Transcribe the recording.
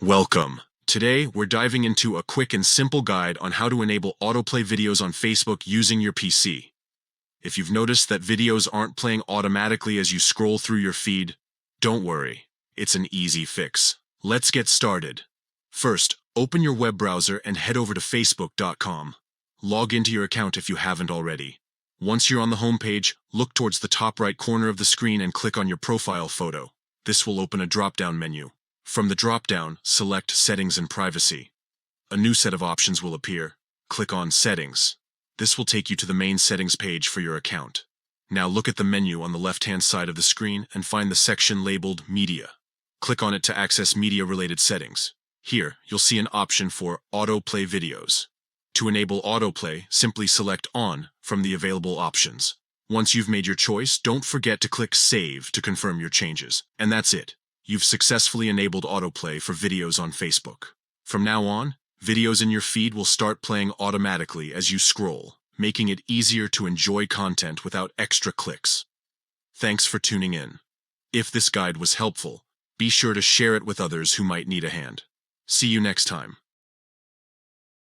Welcome. Today, we're diving into a quick and simple guide on how to enable autoplay videos on Facebook using your PC. If you've noticed that videos aren't playing automatically as you scroll through your feed, don't worry. It's an easy fix. Let's get started. First, open your web browser and head over to facebook.com. Log into your account if you haven't already. Once you're on the homepage, look towards the top right corner of the screen and click on your profile photo. This will open a drop-down menu. From the drop-down, select Settings and Privacy. A new set of options will appear. Click on Settings. This will take you to the main settings page for your account. Now look at the menu on the left-hand side of the screen and find the section labeled Media. Click on it to access media-related settings. Here, you'll see an option for Autoplay Videos. To enable autoplay, simply select On from the available options. Once you've made your choice, don't forget to click Save to confirm your changes. And that's it. You've successfully enabled autoplay for videos on Facebook. From now on, videos in your feed will start playing automatically as you scroll, making it easier to enjoy content without extra clicks. Thanks for tuning in. If this guide was helpful, be sure to share it with others who might need a hand. See you next time.